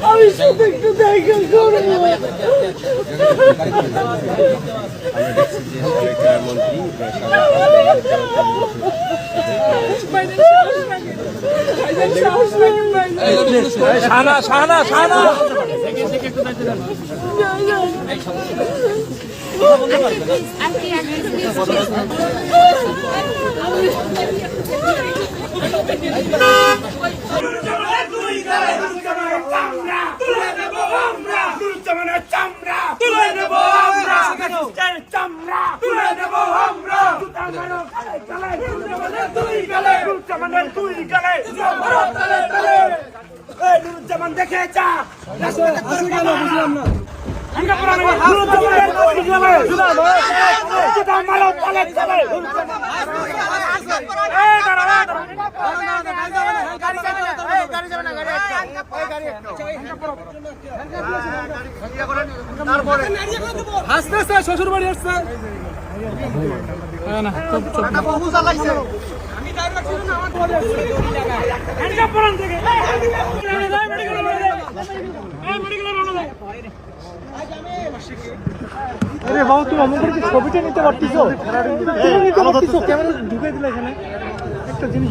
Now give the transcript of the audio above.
আমি শুধু একটু দেখা করবো। দেখে যা আস্তে আস্তে শ্বশুর বাড়ি আসছে আরে বাবু তুমি অমন করে কি ছবিটা নিতে পারতিস? ক্যামেরা ঢুকে দিলে এখানে একটা জিনিস।